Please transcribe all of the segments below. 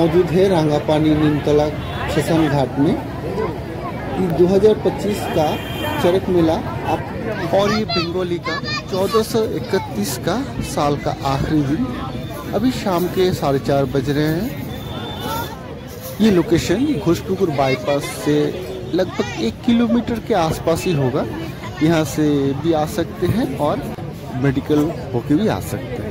मौजूद है रांगापानी नीमतला स्टेशन घाट में। 2025 का चरक मेला और ये बंगाली का 1431 का साल का आखिरी दिन। अभी शाम के 4:30 बज रहे हैं। ये लोकेशन घोषपुकुर बाईपास से लगभग 1 किलोमीटर के आसपास ही होगा। यहाँ से भी आ सकते हैं और मेडिकल होके भी आ सकते हैं।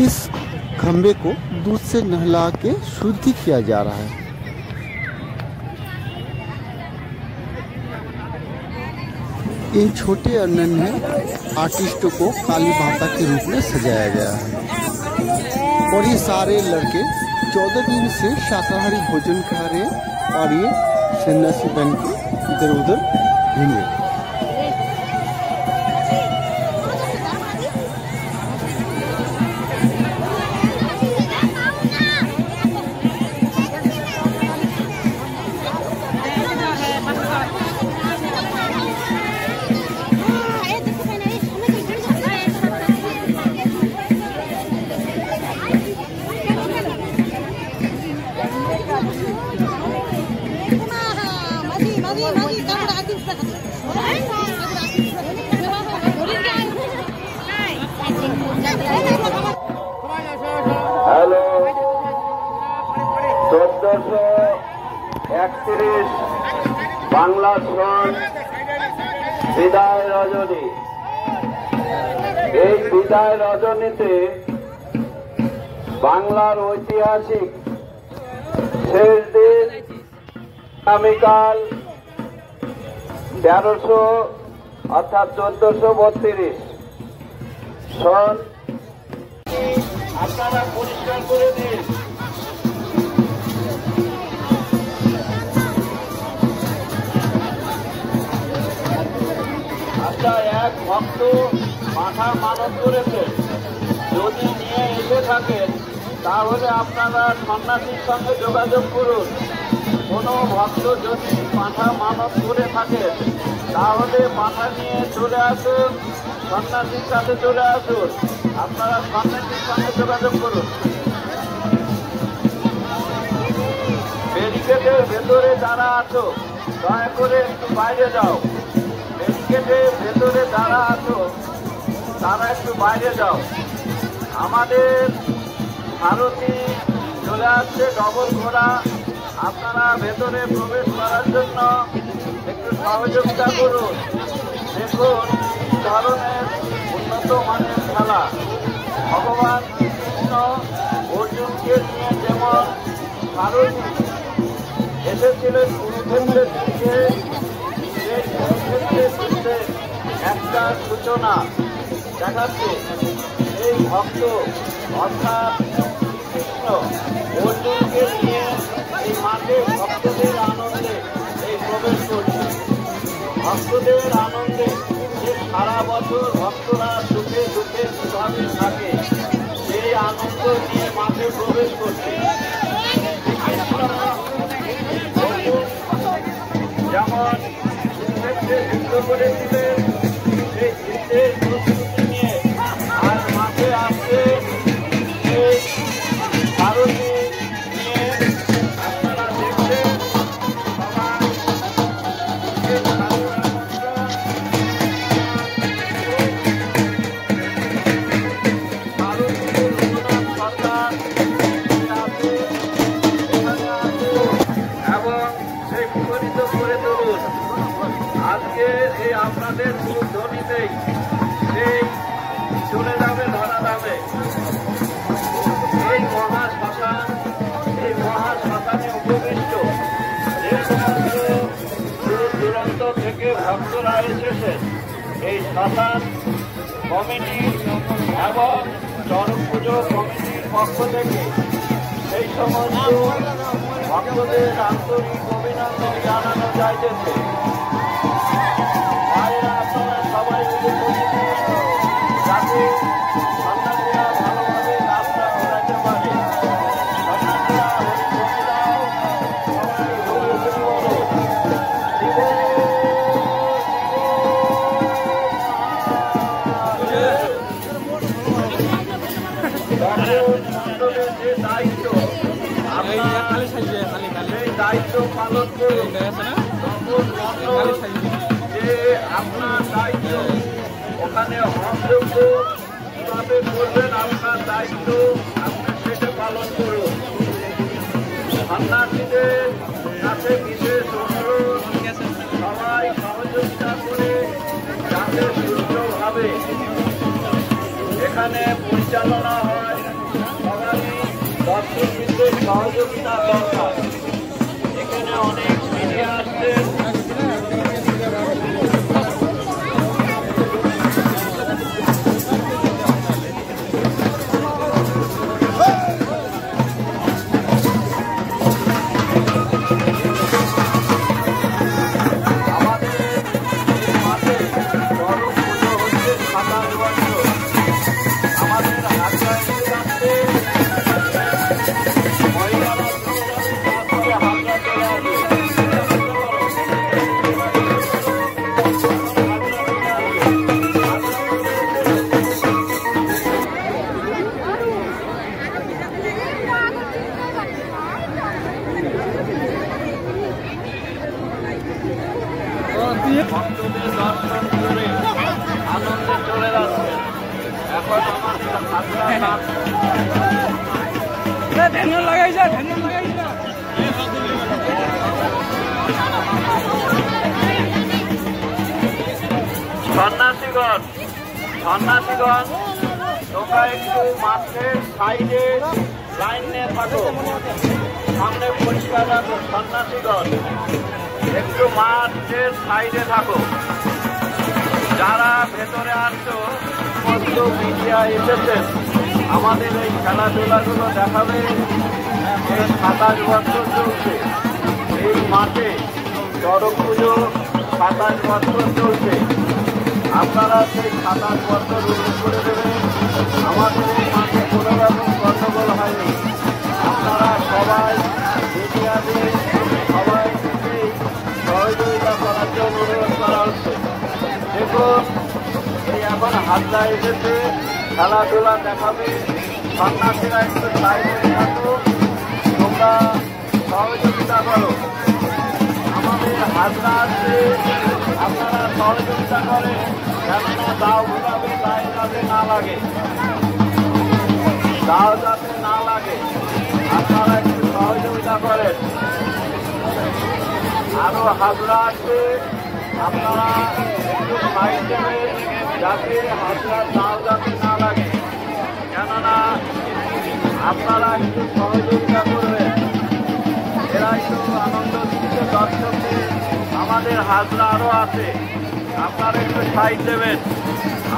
इस खंबे को दूध से नहला के शुद्धि किया जा रहा है। इन छोटे और नन्हे आर्टिस्टों को काली माता के रूप में सजाया गया है और ये सारे लड़के 14 दिन से शाकाहारी भोजन खा रहे हैं और ये सन्यासी बन के इधर उधर घूमे। हेलो 1431 बांगला सन् বিদায় রজনী। এই বিদায় রজনীতে বাংলার ঐতিহাসিক শেষ দিন আগামীকাল 1300 অর্থাৎ 1432 সন আপনারা পরিষ্কার করে দিন। আপনার এক ভক্ত মাথা মানত করেছে, যদি নিয়ে এসে থাকেন তাহলে আপনারা সন্ন্যাসীর সঙ্গে যোগাযোগ করুন। কোনো ভক্ত যদি মাথা মানত করে থাকেন তাহলে মাথা নিয়ে চলে আসুন, সন্ন্যাসীর সাথে চলে আসুন। আপনারা সন্ন্যাসীর সঙ্গে যোগাযোগ করুন। ব্যারিকেডের ভেতরে যারা আছো দয়া করে একটু বাইরে যাও। ব্যারিকেডের ভেতরে যারা আছো তারা একটু বাইরে যাও। আমাদের ভারতী চলে আসছে ডবল ঘোড়া। আপনারা ভেতরে প্রবেশ করার জন্য একটু সহযোগিতা করুন। দেখুন কি ধরনের উন্নত মানের খেলা। ভগবান কৃষ্ণ অর্জুনকে নিয়ে যেমন ভারতী এসেছিলেন কুরুক্ষেত্রের দিকে, সেই কুরুক্ষেত্রের যুদ্ধে একটা সূচনা দেখাচ্ছে। এই ভক্ত অর্থাৎ কৃষ্ণ অর্জুনকে নিয়ে এই মাঠে ভক্তদের আনন্দে এই প্রবেশ করছে। ভক্তদের আনন্দে যে সারা বছর ভক্তরা সুখে দুঃখে কিভাবে থাকে সেই আনন্দ নিয়ে মাঠে প্রবেশ করছে। যেমন কুরুক্ষেত্রে যুদ্ধ করেছিলেন সেই যুদ্ধের প্রস্তুতি নিয়ে আজ মাঠে আসছে এই ভারতী নিয়ে। আপনারা দেখছেন এবং সেই মুখরিত করে তুলুন। আজকে এই আপনার শ্মশান কমিটি এবং চরক পুজো কমিটির পক্ষ থেকে সেই সমস্ত ভক্তদের আন্তরিক অভিনন্দন জানানো যাইতেছে। ভাইরা আপনারা সবাই মিলে প্রতিদিন যাতে সন্ন্যাসীরা ভালোভাবে কাজটা করাতে পারে। সন্ন্যাসীরা হরিদাও সবাই বলো মন্ডলের যে দায়িত্ব সেই দায়িত্ব পালন করুন। যে আপনার দায়িত্ব ওখানে হস্তযোগ্য কিভাবে করবেন, আপনার দায়িত্ব আপনি সেটা পালন করুন। সন্ন্যাসীদের কাছে বিশেষ অনুরোধ, সবাই সহযোগিতা করে যাতে সুষ্ঠুভাবে এখানে পরিচালনা হয়। সবাই দর্শকদের সহযোগিতা দরকার। এখানে অনেক মিডিয়া আসছে। ভক্তদের দর্শন করে আনন্দে চলে যাচ্ছে। এখন আমার সন্ন্যাসীগণ তোমরা একটু মাঠের সাইডে লাইন নিয়ে থাকো, সামনে পরিষ্কার রাখো। সন্ন্যাসীগণ একটু মাঠের সাইডে থাকো। যারা ভেতরে আসছো সমস্ত মিডিয়া এসেছেন, আমাদের এই খেলাধুলাগুলো দেখাবে। এই 27 বছর চলছে এই মাঠে, চরক পুজো 27 বছর চলছে। আপনারা সেই 27 বছর উল্লেখ করে দেবেন। আমাদের এই মাঠে কোনো রকম গণ্ডগোল হয়নি। আপনারা সবাই মিডিয়াদের সবাই সহযোগিতা করার জন্য অনুরোধ করা হচ্ছে। দেখুন এই এখন হাতটা এসেছে, খেলাধুলা দেখাবে। সন্ন্যাসীরা একটু সাইডে থাকো, তোমরা সহযোগিতা করো। আমাদের হাতটা আছে, আপনারা সহযোগিতা করেন, কেননা দাও ঘুরাবে তাই যাতে না লাগে, দাও যাতে না লাগে। আপনারা একটু সহযোগিতা করেন। আরো হাজরা আছে, আপনারা একটু সাইড দেবেন যাতে হাজরার দাও যাতে না লাগে, কেননা আপনারা একটু সহযোগিতা করবেন। এরা একটু আনন্দ দিচ্ছে দর্শকদের। আমাদের হাজরা আরো আছে, আপনারা একটু সাইড দেবেন,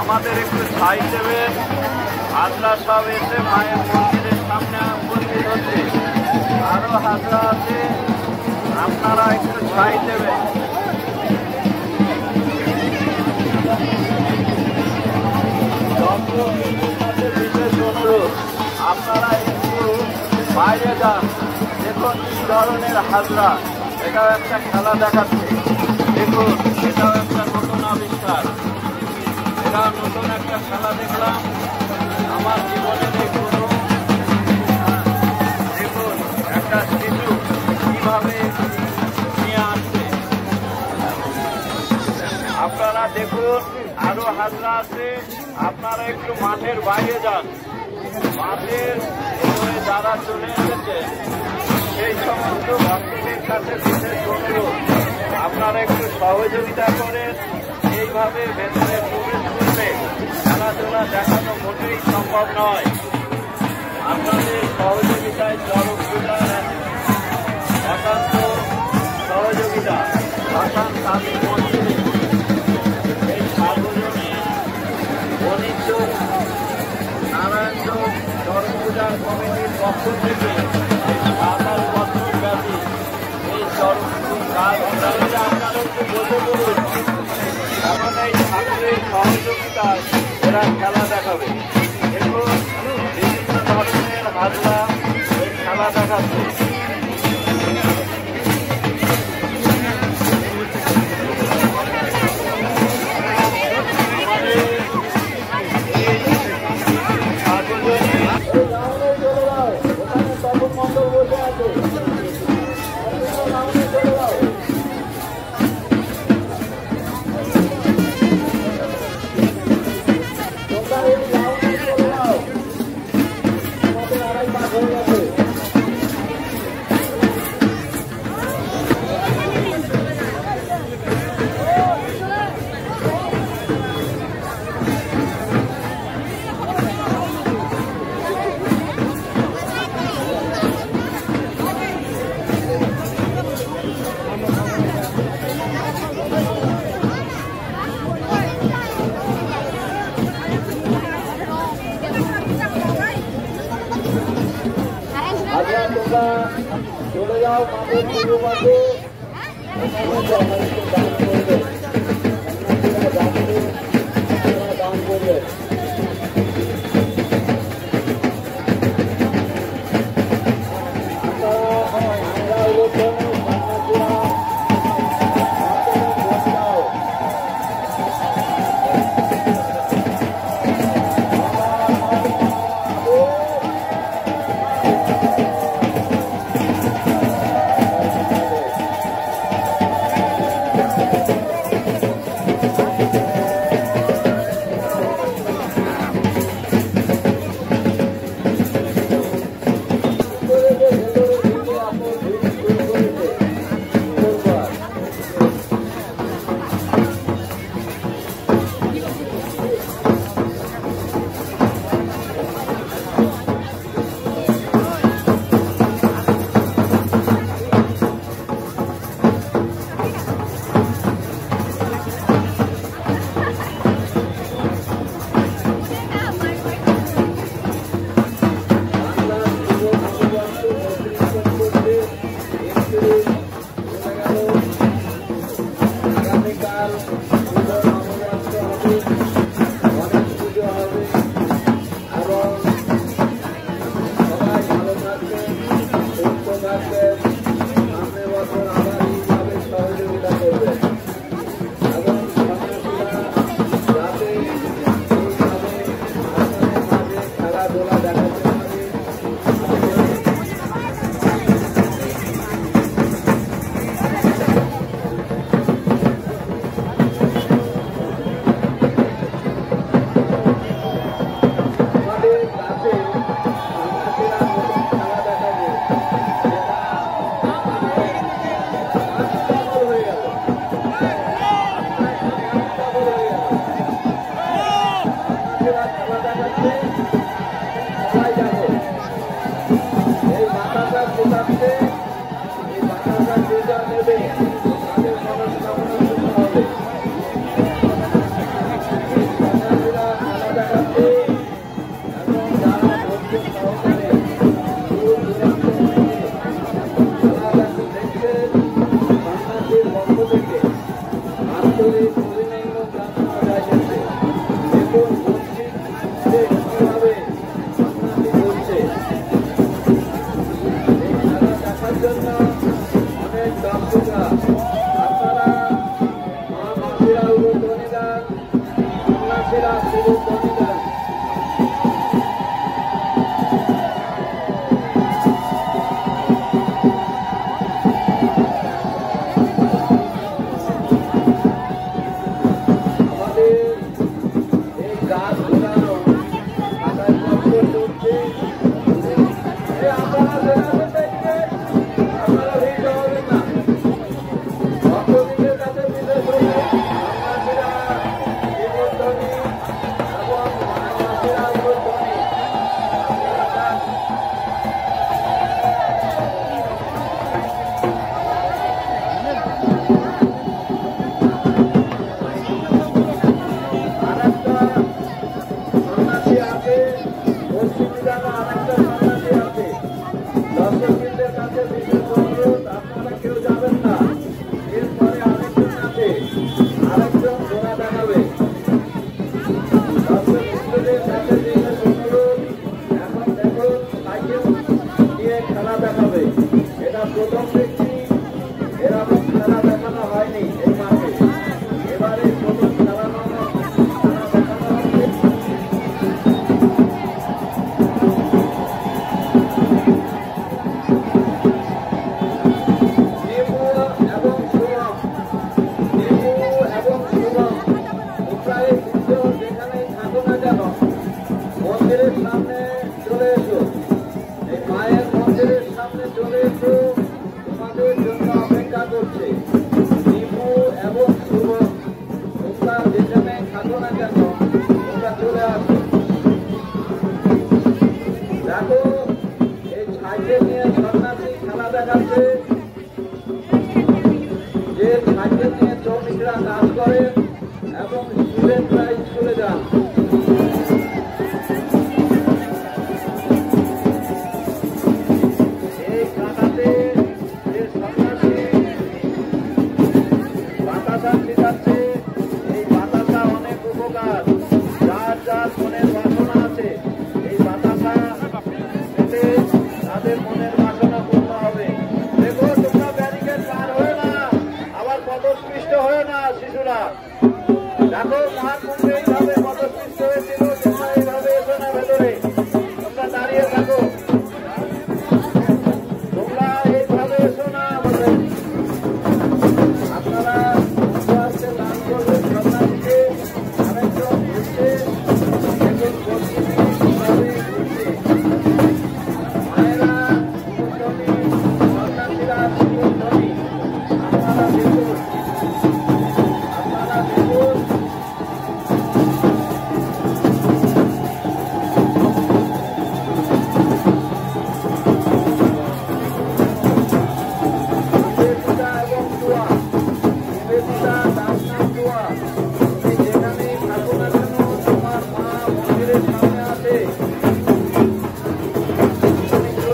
আমাদের একটু সাইড দেবেন। হাজরা সব এসে মায়ের মন্দিরের সামনে উপস্থিত হচ্ছে। আরো হাজরা আছে, আপনারা একটু সাইড দেবেন। বিশেষ অনুরোধ, আপনারা একটু বাইরে যান। দেখুন কি ধরনের হাজরা, এটাও একটা খেলা দেখাচ্ছে। দেখুন এটাও একটা নতুন আবিষ্কার, এটা নতুন একটা খেলা দেখলাম আমার জীবনে। দেখুন দেখুন একটা শিশু কিভাবে নিয়ে আসছে। আপনারা দেখুন আরো হাজরা আছে, আপনারা একটু মাঠের বাইরে যান। মাঠের উপরে যারা চলে এসেছে সেই সমস্ত ভক্তদের কাছে বিশেষ অনুরোধ, আপনারা একটু সহযোগিতা করেন। এইভাবে ভেতরে প্রবেশ করলে খেলাধুলা দেখানো মোটেই সম্ভব নয়। আপনাদের সহযোগিতায় চরক পূজার একান্ত সহযোগিতা শ্মশান কালী মন্দিরে এই সার্বজনীন নারায়ণগঞ্জ চরমপূজার কমিটির পক্ষ থেকে 27 বছর ব্যাপী এই চরমপুর কাজ আপনাদেরকে বসে বলুন এখন এই ছাত্রের সহযোগিতায় এরা খেলা দেখাবে এবং বিভিন্ন ধরনের হাজরা এই খেলা দেখাচ্ছে। চলে যাও মাঠের পুজো পাশে দান করবে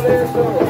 চলে এসো।